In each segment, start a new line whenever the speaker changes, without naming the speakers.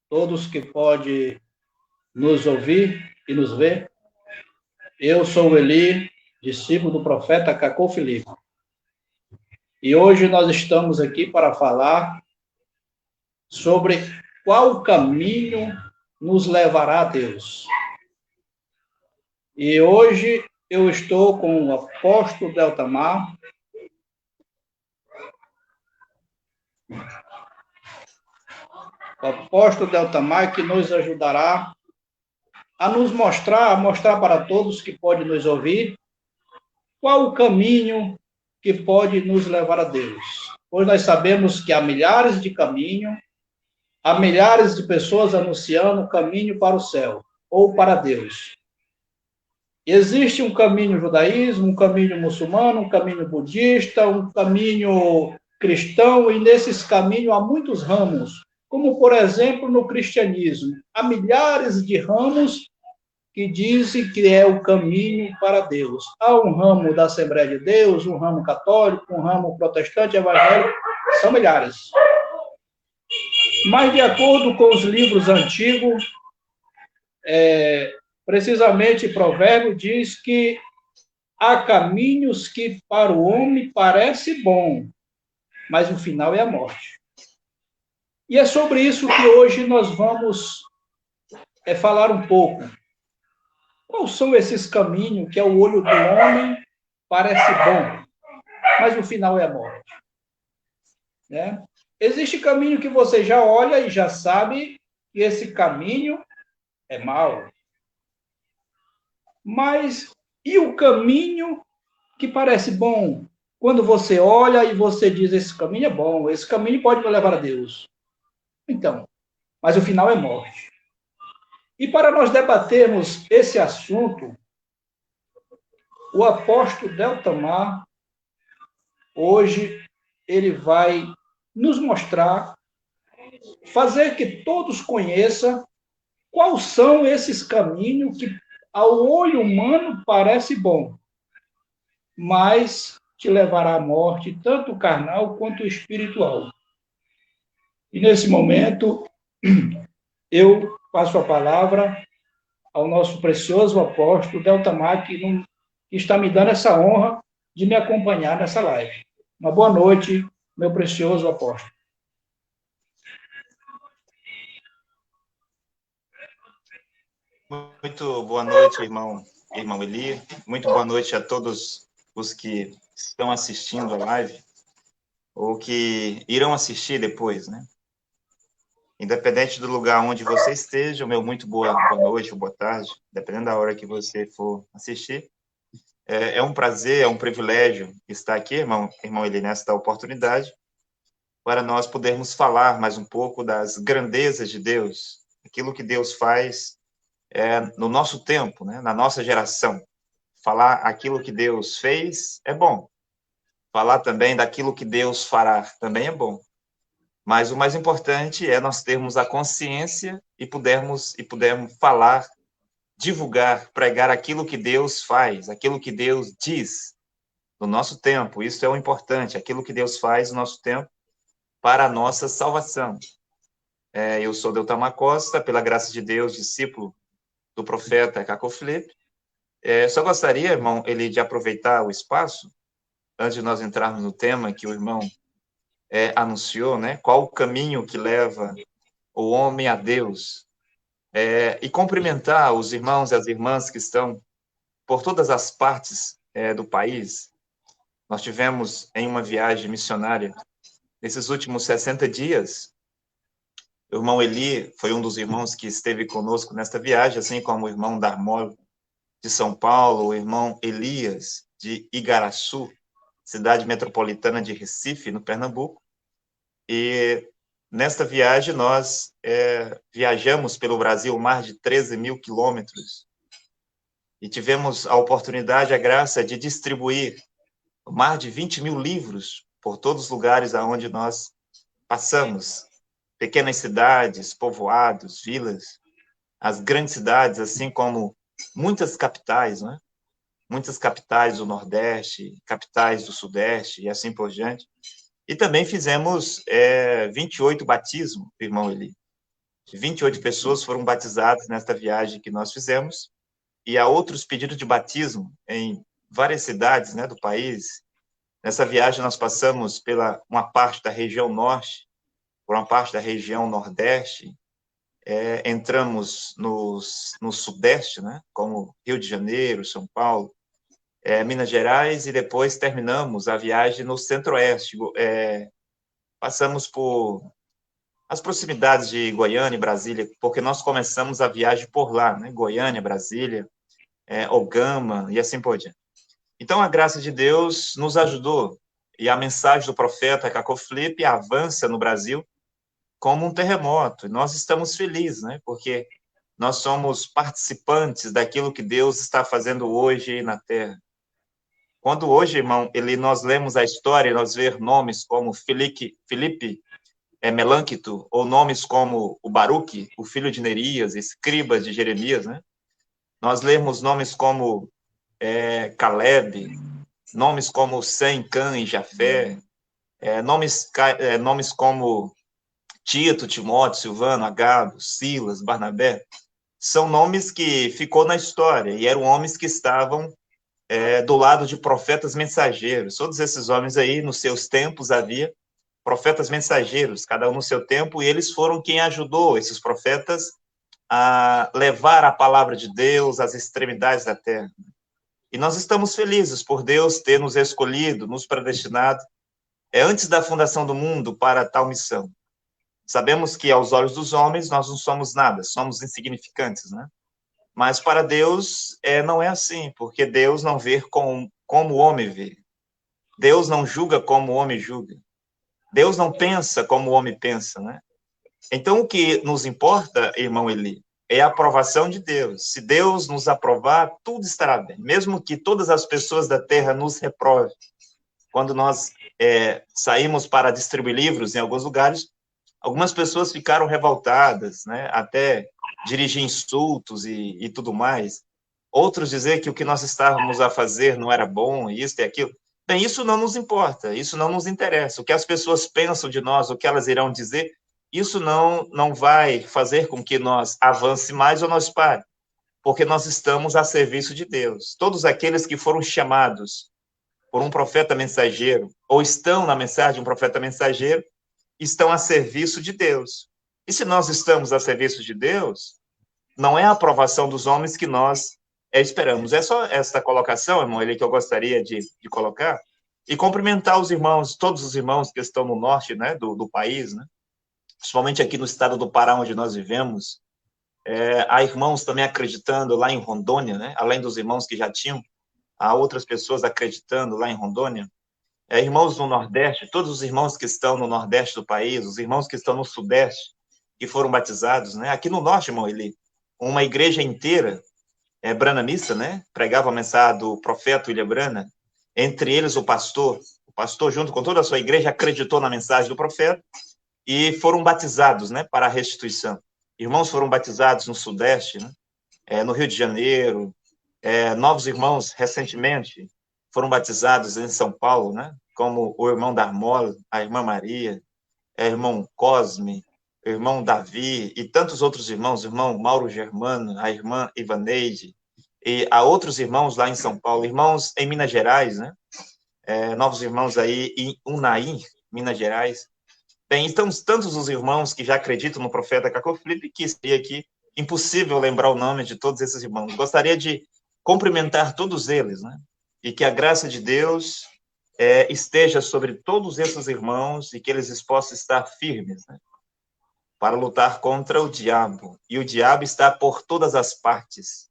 todos que podem nos ouvir e nos ver. Eu sou o Eli, discípulo do profeta Cacô Filipe. E hoje nós estamos aqui para falar sobre qual caminho nos levará a Deus. E hoje eu estou com o apóstolo Deltamar. O apóstolo Deltamar, que nos ajudará a nos mostrar para todos que podem nos ouvir, qual o caminho que pode nos levar a Deus. Pois nós sabemos que há milhares de caminhos, há milhares de pessoas anunciando o caminho para o céu, ou para Deus. Existe um caminho judaísmo, um caminho muçulmano, um caminho budista, um caminho cristão, e nesses caminhos há muitos ramos, como, por exemplo, no cristianismo. Há milhares de ramos que dizem que é o caminho para Deus. Há um ramo da Assembleia de Deus, um ramo católico, um ramo protestante, evangélico, são milhares. Mas, de acordo com os livros antigos, precisamente, Provérbio diz que há caminhos que para o homem parece bom, mas o final é a morte. E é sobre isso que hoje nós vamos falar um pouco. Quais são esses caminhos que ao olho do homem parece bom, mas o final é a morte? Né? Existe caminho que você já olha e já sabe que esse caminho é mau. Mas e o caminho que parece bom? Quando você olha e você diz, esse caminho é bom, esse caminho pode me levar a Deus. Então, mas o final é morte. E para nós debatermos esse assunto, o apóstolo Deltamar, hoje, ele vai nos mostrar, fazer que todos conheçam quais são esses caminhos que ao olho humano parece bom, mas te levará à morte, tanto carnal quanto espiritual. E nesse momento, eu passo a palavra ao nosso precioso apóstolo Deltamar, que está me dando essa honra de me acompanhar nessa live. Uma boa noite, meu precioso apóstolo.
Muito boa noite, irmão Eli. Muito boa noite a todos os que estão assistindo a live ou que irão assistir depois, né? Independente do lugar onde você esteja, meu muito boa noite ou boa tarde, dependendo da hora que você for assistir. É um prazer, é um privilégio estar aqui, irmão Eli, nesta oportunidade, para nós podermos falar mais um pouco das grandezas de Deus, aquilo que Deus faz no nosso tempo, né, na nossa geração. Falar aquilo que Deus fez é bom. Falar também daquilo que Deus fará também é bom. Mas o mais importante é nós termos a consciência e pudermos falar, divulgar, pregar aquilo que Deus faz, aquilo que Deus diz no nosso tempo. Isso é o importante, aquilo que Deus faz no nosso tempo para a nossa salvação. Eu sou Deltamar Costa, pela graça de Deus, discípulo do profeta Cacô Filipe. Só gostaria, irmão, ele de aproveitar o espaço, antes de nós entrarmos no tema que o irmão anunciou, né? Qual o caminho que leva o homem a Deus? E cumprimentar os irmãos e as irmãs que estão por todas as partes do país. Nós tivemos em uma viagem missionária, nesses últimos 60 dias, o irmão Eli foi um dos irmãos que esteve conosco nesta viagem, assim como o irmão Darmolo, de São Paulo, o irmão Elias, de Igaraçu, cidade metropolitana de Recife, no Pernambuco. E nesta viagem nós viajamos pelo Brasil mais de 13 mil quilômetros e tivemos a oportunidade, a graça de distribuir mais de 20 mil livros por todos os lugares aonde nós passamos, pequenas cidades, povoados, vilas, as grandes cidades, assim como muitas capitais, né? Muitas capitais do Nordeste, capitais do Sudeste e assim por diante. E também fizemos 28 batismos, irmão Eli. 28 pessoas foram batizadas nesta viagem que nós fizemos, e há outros pedidos de batismo em várias cidades, né, do país. Nessa viagem nós passamos pela uma parte da região norte, por uma parte da região nordeste, entramos no sudeste, né, como Rio de Janeiro, São Paulo, Minas Gerais, e depois terminamos a viagem no centro-oeste. Passamos por as proximidades de Goiânia e Brasília, porque nós começamos a viagem por lá, né, Goiânia, Brasília, Ogama e assim por diante. Então, a graça de Deus nos ajudou, e a mensagem do profeta Cacau Felipe avança no Brasil como um terremoto. Nós estamos felizes, né? Porque nós somos participantes daquilo que Deus está fazendo hoje na Terra. Quando hoje, irmão, nós lemos a história, nós vemos nomes como Filipe Melâncto, ou nomes como o Baruque, o filho de Nerias, escriba de Jeremias, né? Nós lemos nomes como Caleb, nomes como Sem, Cã e Jafé, nomes como Tito, Timóteo, Silvano, Agabo, Silas, Barnabé, são nomes que ficou na história, e eram homens que estavam do lado de profetas mensageiros. Todos esses homens aí, nos seus tempos, havia profetas mensageiros, cada um no seu tempo, e eles foram quem ajudou esses profetas a levar a palavra de Deus às extremidades da terra. E nós estamos felizes por Deus ter nos escolhido, nos predestinado, antes da fundação do mundo para tal missão. Sabemos que, aos olhos dos homens, nós não somos nada, somos insignificantes, né? Mas para Deus não é assim, porque Deus não vê como o homem vê. Deus não julga como o homem julga. Deus não pensa como o homem pensa, né? Então, o que nos importa, irmão Eli, é a aprovação de Deus. Se Deus nos aprovar, tudo estará bem, mesmo que todas as pessoas da terra nos reprovem. Quando nós saímos para distribuir livros em alguns lugares, algumas pessoas ficaram revoltadas, né? Até dirigir insultos e tudo mais. Outros dizer que o que nós estávamos a fazer não era bom, isso e aquilo. Bem, isso não nos importa, isso não nos interessa. O que as pessoas pensam de nós, o que elas irão dizer, isso não vai fazer com que nós avance mais ou nós pare, porque nós estamos a serviço de Deus. Todos aqueles que foram chamados por um profeta mensageiro, ou estão na mensagem de um profeta mensageiro, estão a serviço de Deus. E se nós estamos a serviço de Deus, não é a aprovação dos homens que nós esperamos. É só esta colocação, irmão, que eu gostaria de colocar, e cumprimentar os irmãos, todos os irmãos que estão no norte, né, do país, né, principalmente aqui no estado do Pará, onde nós vivemos. Há irmãos também acreditando lá em Rondônia, né, além dos irmãos que já tinham, há outras pessoas acreditando lá em Rondônia. Irmãos no Nordeste, todos os irmãos que estão no Nordeste do país, os irmãos que estão no Sudeste, que foram batizados, né? Aqui no Norte, irmão, uma igreja inteira, branamista, né? Pregava a mensagem do profeta William Branham, entre eles o pastor junto com toda a sua igreja acreditou na mensagem do profeta e foram batizados, né? Para a restituição. Irmãos foram batizados no Sudeste, né? No Rio de Janeiro, novos irmãos recentemente foram batizados em São Paulo, né? Como o irmão Darmola, a irmã Maria, o irmão Cosme, o irmão Davi e tantos outros irmãos, o irmão Mauro Germano, a irmã Ivaneide, e há outros irmãos lá em São Paulo, irmãos em Minas Gerais, né? Novos irmãos aí em Unai, Minas Gerais. Bem, então, tantos os irmãos que já acreditam no profeta Cacau Felipe, que seria aqui impossível lembrar o nome de todos esses irmãos. Gostaria de cumprimentar todos eles, né? E que a graça de Deus esteja sobre todos esses irmãos e que eles possam estar firmes, né? Para lutar contra o diabo. E o diabo está por todas as partes.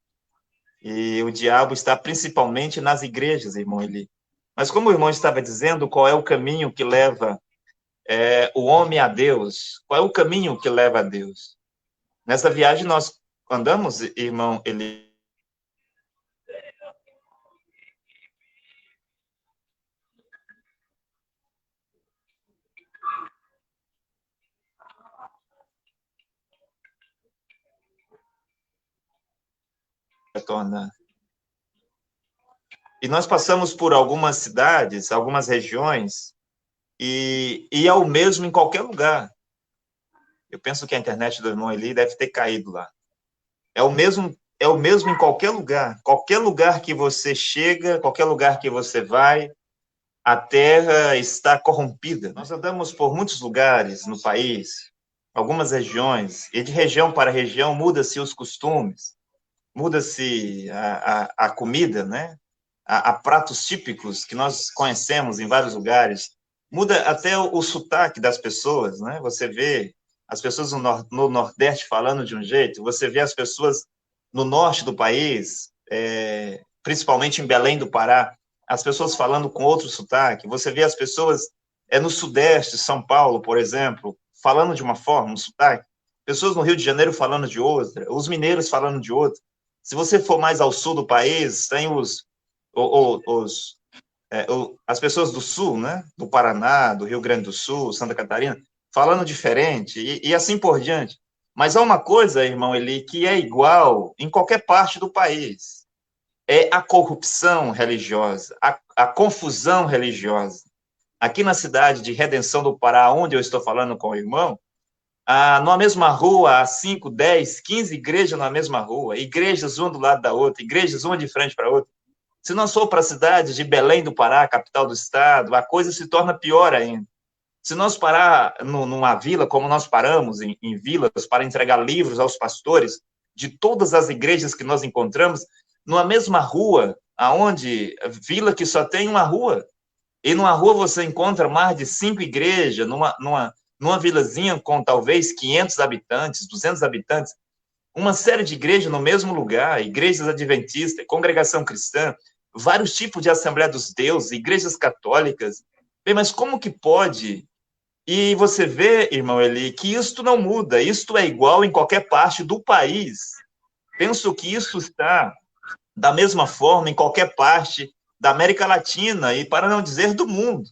E o diabo está principalmente nas igrejas, irmão Eli. Mas como o irmão estava dizendo, qual é o caminho que leva o homem a Deus? Qual é o caminho que leva a Deus? Nessa viagem nós andamos, irmão Eli, retorna. E nós passamos por algumas cidades, algumas regiões, e é o mesmo em qualquer lugar. Eu penso que a internet do irmão Eli deve ter caído lá. É o mesmo em qualquer lugar. Qualquer lugar que você chega, qualquer lugar que você vai, a terra está corrompida. Nós andamos por muitos lugares no país, algumas regiões, e de região para região muda-se os costumes, muda-se a comida, né? A pratos típicos que nós conhecemos em vários lugares. Muda até o sotaque das pessoas, né? Você vê as pessoas no Nordeste falando de um jeito, você vê as pessoas no norte do país, principalmente em Belém do Pará, as pessoas falando com outro sotaque. Você vê as pessoas no Sudeste, São Paulo, por exemplo, falando de uma forma, um sotaque. Pessoas no Rio de Janeiro falando de outra, os mineiros falando de outra. Se você for mais ao sul do país, tem as pessoas do sul, né? Do Paraná, do Rio Grande do Sul, Santa Catarina, falando diferente, e assim por diante. Mas há uma coisa, irmão Eli, que é igual em qualquer parte do país. É a corrupção religiosa, a confusão religiosa. Aqui na cidade de Redenção do Pará, onde eu estou falando com o irmão, numa mesma rua, há 5, 10, 15 igrejas na mesma rua, igrejas uma do lado da outra, igrejas uma de frente para a outra. Se nós for para a cidade de Belém do Pará, capital do estado, a coisa se torna pior ainda. Se nós parar numa vila, como nós paramos em vilas, para entregar livros aos pastores de todas as igrejas que nós encontramos, numa mesma rua, vila que só tem uma rua, e numa rua você encontra mais de 5 igrejas, numa vilazinha com talvez 500 habitantes, 200 habitantes, uma série de igrejas no mesmo lugar, igrejas adventistas, congregação cristã, vários tipos de Assembleia dos Deuses, igrejas católicas. Bem, mas como que pode? E você vê, irmão Eli, que isto não muda, isto é igual em qualquer parte do país. Penso que isso está da mesma forma em qualquer parte da América Latina e, para não dizer, do mundo.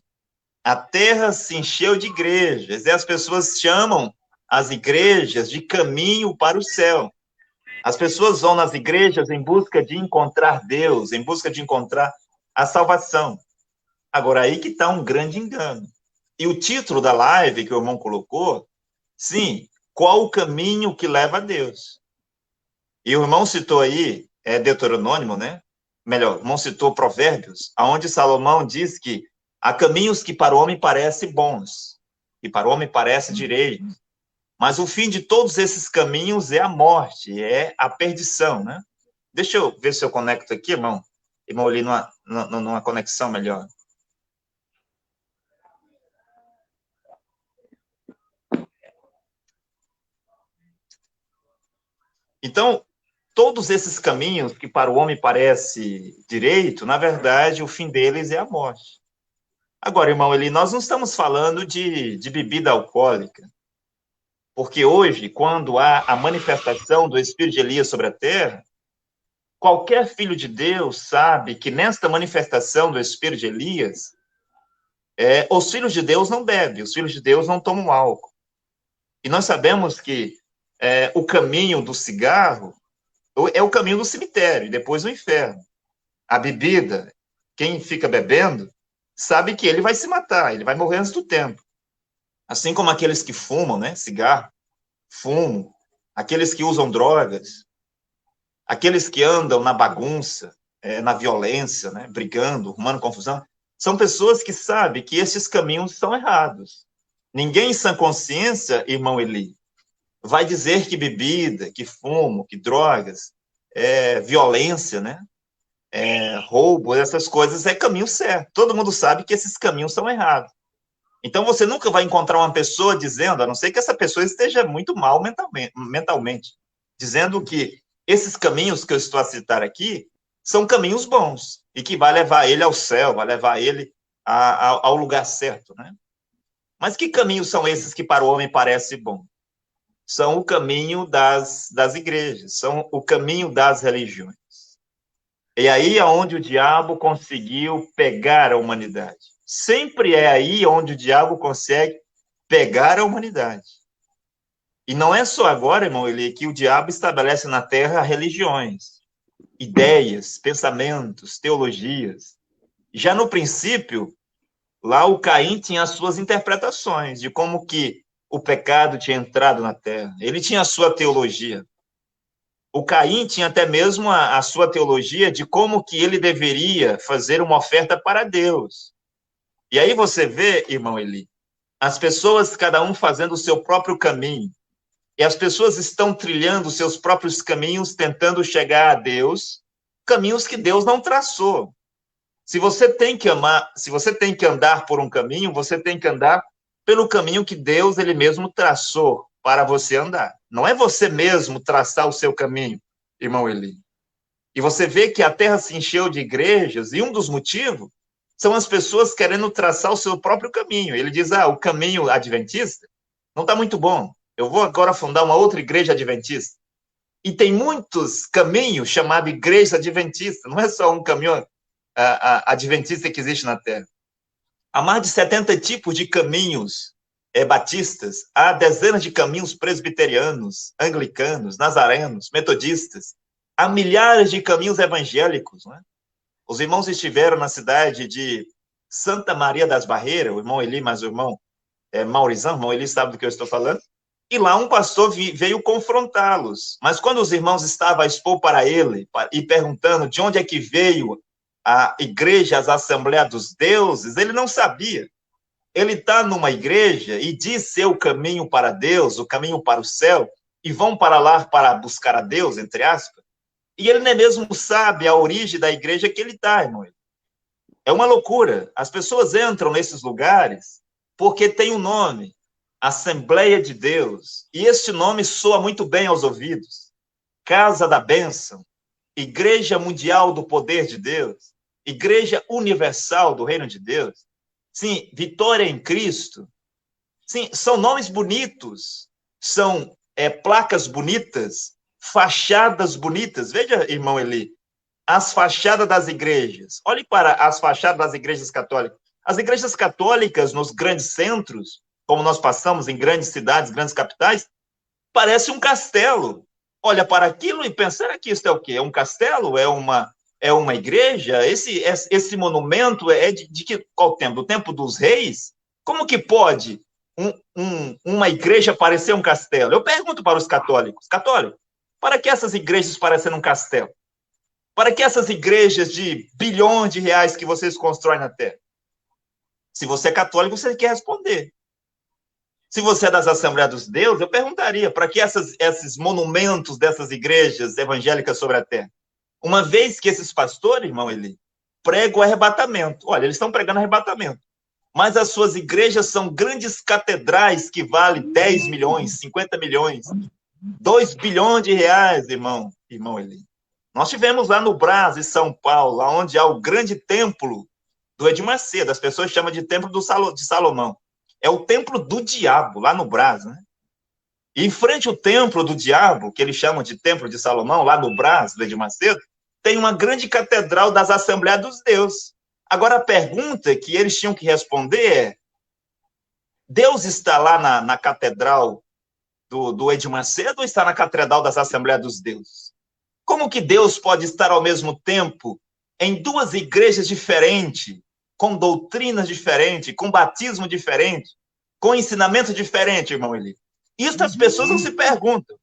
A terra se encheu de igrejas e as pessoas chamam as igrejas de caminho para o céu. As pessoas vão nas igrejas em busca de encontrar Deus, em busca de encontrar a salvação. Agora, aí que está um grande engano. E o título da live que o irmão colocou, sim, qual o caminho que leva a Deus? E o irmão citou aí, Deuteronômio, né? Melhor, o irmão citou Provérbios, onde Salomão diz que há caminhos que para o homem parecem bons, e para o homem parece direito, mas o fim de todos esses caminhos é a morte, é a perdição, né? Deixa eu ver se eu conecto aqui, irmão. Irmão, ali numa conexão melhor. Então, todos esses caminhos que para o homem parece direito, na verdade, o fim deles é a morte. Agora, irmão, nós não estamos falando de bebida alcoólica, porque hoje, quando há a manifestação do Espírito de Elias sobre a terra, qualquer filho de Deus sabe que nesta manifestação do Espírito de Elias, os filhos de Deus não bebem, os filhos de Deus não tomam álcool. E nós sabemos que o caminho do cigarro é o caminho do cemitério, e depois o inferno. A bebida, quem fica bebendo, sabe que ele vai se matar, ele vai morrer antes do tempo. Assim como aqueles que fumam, né, cigarro, fumo, aqueles que usam drogas, aqueles que andam na bagunça, na violência, né, brigando, arrumando confusão, são pessoas que sabem que esses caminhos são errados. Ninguém em sã consciência, irmão Eli, vai dizer que bebida, que fumo, que drogas, violência, né, roubo, essas coisas é caminho certo. Todo mundo sabe que esses caminhos são errados. Então, você nunca vai encontrar uma pessoa dizendo, a não ser que essa pessoa esteja muito mal mentalmente, dizendo que esses caminhos que eu estou a citar aqui são caminhos bons e que vai levar ele ao céu, vai levar ele ao lugar certo, né? Mas que caminhos são esses que para o homem parece bom? São o caminho das igrejas, são o caminho das religiões. E aí é onde o diabo conseguiu pegar a humanidade. Sempre é aí onde o diabo consegue pegar a humanidade. E não é só agora, irmão, que o diabo estabelece na terra religiões, ideias, pensamentos, teologias. Já no princípio, Lá o Caim tinha as suas interpretações de como que o pecado tinha entrado na terra. Ele tinha a sua teologia. O Caim tinha até mesmo a sua teologia de como que ele deveria fazer uma oferta para Deus. E aí você vê, irmão Eli, as pessoas, cada um fazendo o seu próprio caminho. E as pessoas estão trilhando os seus próprios caminhos, tentando chegar a Deus, caminhos que Deus não traçou. Se você tem que amar, se você tem que andar por um caminho, você tem que andar pelo caminho que Deus, ele mesmo traçou para você andar. Não é você mesmo traçar o seu caminho, irmão Eli. E você vê que a terra se encheu de igrejas, e um dos motivos são as pessoas querendo traçar o seu próprio caminho. Ele diz, o caminho adventista não está muito bom. Eu vou agora fundar uma outra igreja adventista. E tem muitos caminhos chamados igreja adventista. Não é só um caminho adventista que existe na Terra. Há mais de 70 tipos de caminhos batistas. Há dezenas de caminhos presbiterianos, anglicanos, nazarenos, metodistas. Há milhares de caminhos evangélicos. Né? Os irmãos estiveram na cidade de Santa Maria das Barreiras, o irmão Eli, mas o irmão Maurizão, o irmão Eli sabe do que eu estou falando. E lá um pastor veio confrontá-los. Mas quando os irmãos estavam a expor para ele e perguntando de onde é que veio a igreja, as Assembleias dos Deuses, ele não sabia. Ele está numa igreja e diz ser o caminho para Deus, o caminho para o céu, e vão para lá para buscar a Deus, entre aspas, e ele nem mesmo sabe a origem da igreja que ele está, irmão. É uma loucura. As pessoas entram nesses lugares porque tem um nome, Assembleia de Deus, e este nome soa muito bem aos ouvidos. Casa da Bênção, Igreja Mundial do Poder de Deus, Igreja Universal do Reino de Deus. Sim, Vitória em Cristo. Sim, são nomes bonitos, são placas bonitas, fachadas bonitas. Veja, irmão Eli, as fachadas das igrejas. Olhe para as fachadas das igrejas católicas. As igrejas católicas nos grandes centros, como nós passamos em grandes cidades, grandes capitais, parece um castelo. Olha para aquilo e pensar que isso é o quê? É um castelo? É uma igreja? Esse monumento é de qual tempo? Do tempo dos reis? Como que pode uma igreja parecer um castelo? Eu pergunto para os católicos, para que essas igrejas parecem um castelo? Para que essas igrejas de bilhões de reais que vocês constroem na terra? Se você é católico, você quer responder. Se você é das Assembleias dos Deuses, eu perguntaria, para que esses monumentos dessas igrejas evangélicas sobre a terra? Uma vez que esses pastores, irmão Eli, pregam o arrebatamento. Olha, eles estão pregando arrebatamento. Mas as suas igrejas são grandes catedrais que valem 10 milhões, 50 milhões, 2 bilhões de reais, irmão Eli. Nós tivemos lá no Brás, em São Paulo, onde há o grande templo do Edir Macedo. As pessoas chamam de templo de Salomão. É o templo do diabo, lá no Brás, né? E em frente ao templo do diabo, que eles chamam de templo de Salomão, lá no Brás, do Edir Macedo, tem uma grande catedral das Assembleias dos Deuses. Agora, a pergunta que eles tinham que responder é: Deus está lá na catedral do Edir Macedo ou está na catedral das Assembleias dos Deuses? Como que Deus pode estar ao mesmo tempo em duas igrejas diferentes, com doutrinas diferentes, com batismo diferente, com ensinamento diferente, irmão Eli? Isso as pessoas não se perguntam.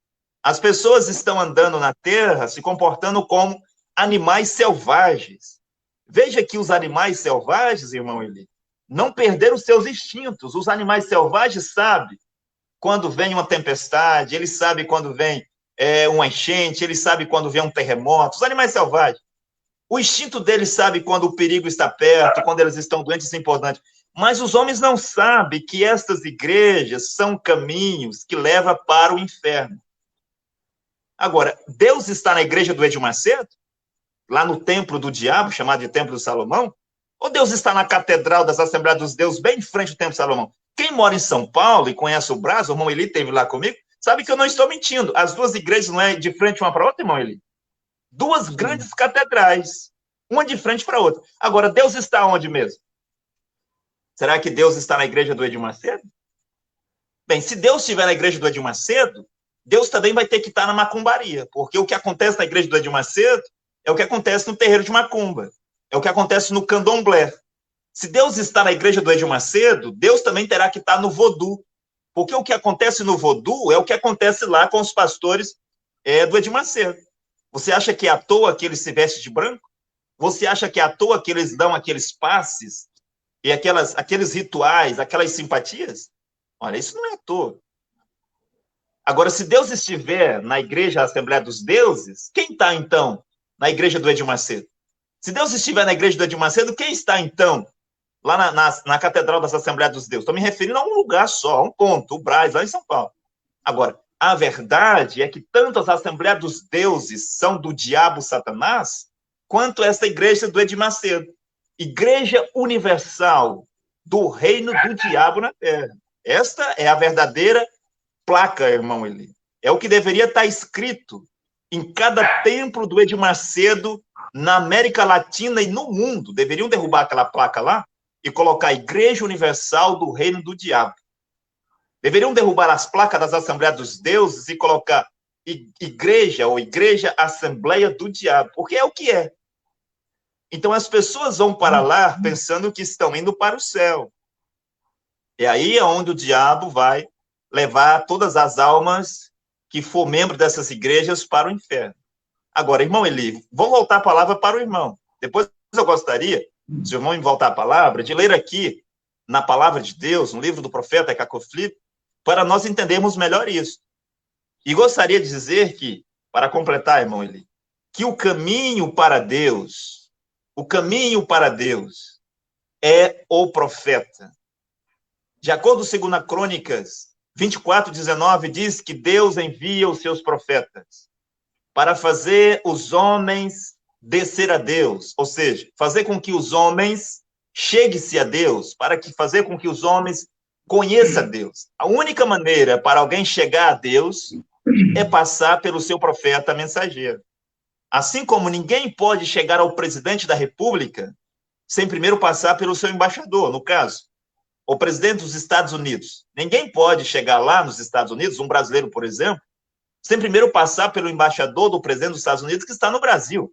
As pessoas estão andando na terra, se comportando como animais selvagens. Veja que os animais selvagens, irmão Eli, não perderam seus instintos. Os animais selvagens sabem quando vem uma tempestade, eles sabem quando vem uma enchente, eles sabem quando vem um terremoto. Os animais selvagens. O instinto deles sabe quando o perigo está perto, quando eles estão doentes e importantes. Mas os homens não sabem que estas igrejas são caminhos que levam para o inferno. Agora, Deus está na igreja do Edir Macedo? Lá no templo do diabo, chamado de templo de Salomão? Ou Deus está na catedral das Assembleias dos Deuses, bem em frente ao templo de Salomão? Quem mora em São Paulo e conhece o Brás, o irmão Eli esteve lá comigo, sabe que eu não estou mentindo. As duas igrejas não é de frente uma para a outra, irmão Eli? Duas grandes catedrais, uma de frente para a outra. Agora, Deus está onde mesmo? Será que Deus está na igreja do Edir Macedo? Bem, se Deus estiver na igreja do Edir Macedo, Deus também vai ter que estar na macumbaria, porque o que acontece na igreja do Edir Macedo é o que acontece no terreiro de macumba, é o que acontece no candomblé. Se Deus está na igreja do Edir Macedo, Deus também terá que estar no Vodú. Porque o que acontece no Vodú é o que acontece lá com os pastores do Edir Macedo. Você acha que é à toa que eles se vestem de branco? Você acha que é à toa que eles dão aqueles passes e aqueles rituais, aquelas simpatias? Olha, isso não é à toa. Agora, se Deus estiver na igreja Assembleia dos Deuses, quem está, então, na igreja do Edir Macedo? Se Deus estiver na igreja do Edir Macedo, quem está, então, lá na Catedral das Assembleias dos Deuses? Estou me referindo a um lugar só, a um ponto, o Brás, lá em São Paulo. Agora, a verdade é que tanto as Assembleias dos Deuses são do diabo Satanás, quanto esta igreja do Edir Macedo. Igreja universal do reino do diabo na terra. Esta é a verdadeira placa, irmão Eli. É o que deveria estar escrito em cada templo do Edir Macedo na América Latina e no mundo. Deveriam derrubar aquela placa lá e colocar Igreja Universal do Reino do Diabo. Deveriam derrubar as placas das Assembleias dos Deuses e colocar Igreja ou Igreja Assembleia do Diabo, porque é o que é. Então as pessoas vão para lá pensando que estão indo para o céu. É aí onde o diabo vai levar todas as almas que for membro dessas igrejas para o inferno. Agora, irmão Eli, vou voltar a palavra para o irmão. Depois eu gostaria, se o irmão me voltar a palavra, de ler aqui, na palavra de Deus, no livro do profeta Cacoflip, para nós entendermos melhor isso. E gostaria de dizer que, para completar, irmão Eli, que o caminho para Deus é o profeta. De acordo com 2 Crônicas 24:19, diz que Deus envia os seus profetas para fazer os homens descer a Deus, ou seja, fazer com que os homens cheguem-se a Deus, fazer com que os homens conheçam a Deus. A única maneira para alguém chegar a Deus é passar pelo seu profeta mensageiro. Assim como ninguém pode chegar ao presidente da República sem primeiro passar pelo seu embaixador, no caso, o presidente dos Estados Unidos. Ninguém pode chegar lá nos Estados Unidos, um brasileiro, por exemplo, sem primeiro passar pelo embaixador do presidente dos Estados Unidos que está no Brasil.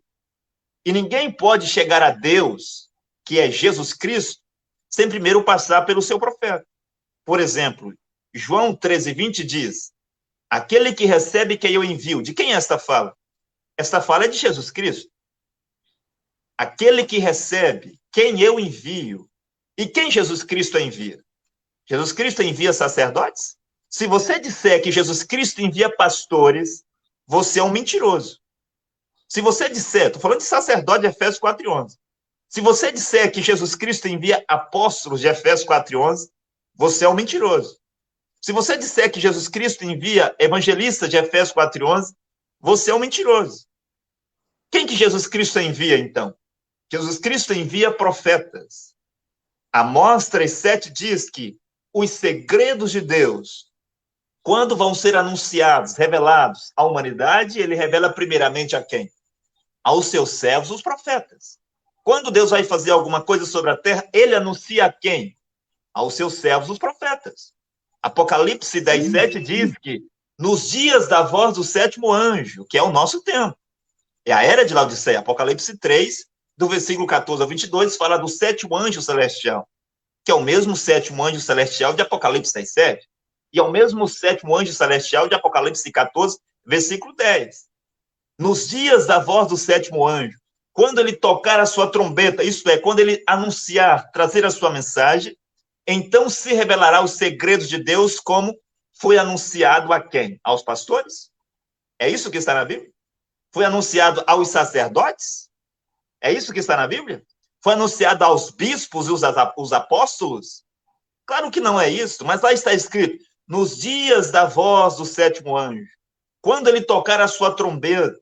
E ninguém pode chegar a Deus, que é Jesus Cristo, sem primeiro passar pelo seu profeta. Por exemplo, João 13:20 diz: aquele que recebe quem eu envio. De quem é esta fala? Esta fala é de Jesus Cristo. Aquele que recebe quem eu envio. E quem Jesus Cristo envia? Jesus Cristo envia sacerdotes? Se você disser que Jesus Cristo envia pastores, você é um mentiroso. Se você disser, estou falando de sacerdote de Efésios 4:11. Se você disser que Jesus Cristo envia apóstolos de Efésios 4:11, você é um mentiroso. Se você disser que Jesus Cristo envia evangelistas de Efésios 4:11, você é um mentiroso. Quem que Jesus Cristo envia, então? Jesus Cristo envia profetas. Amós 3:7 diz que os segredos de Deus, quando vão ser anunciados, revelados à humanidade, ele revela primeiramente a quem? Aos seus servos, os profetas. Quando Deus vai fazer alguma coisa sobre a terra, ele anuncia a quem? Aos seus servos, os profetas. Apocalipse 10:7 diz que nos dias da voz do sétimo anjo, que é o nosso tempo, é a era de Laodiceia. Apocalipse 3, do versículo 14 ao 22, fala do sétimo anjo celestial, que é o mesmo sétimo anjo celestial de Apocalipse 10:7, e é o mesmo sétimo anjo celestial de Apocalipse 14, versículo 10. Nos dias da voz do sétimo anjo, quando ele tocar a sua trombeta, isto é, quando ele anunciar, trazer a sua mensagem, então se revelará os segredos de Deus, como foi anunciado a quem? Aos pastores? É isso que está na Bíblia? Foi anunciado aos sacerdotes? É isso que está na Bíblia? Foi anunciado aos bispos e os apóstolos? Claro que não é isso, mas lá está escrito, nos dias da voz do sétimo anjo, quando ele tocar a sua trombeta,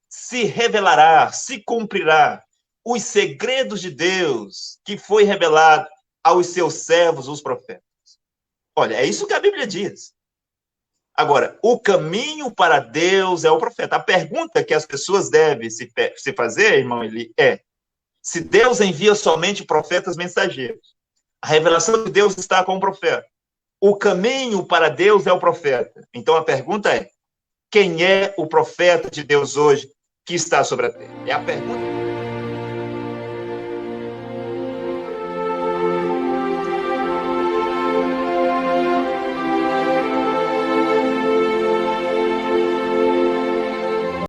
se revelará, se cumprirá os segredos de Deus que foi revelado aos seus servos, os profetas. Olha, é isso que a Bíblia diz. Agora, o caminho para Deus é o profeta. A pergunta que as pessoas devem se fazer, irmão Eli, é: se Deus envia somente profetas mensageiros, a revelação de Deus está com o profeta. O caminho para Deus é o profeta. Então a pergunta é: quem é o profeta de Deus hoje que está sobre a terra? É a pergunta.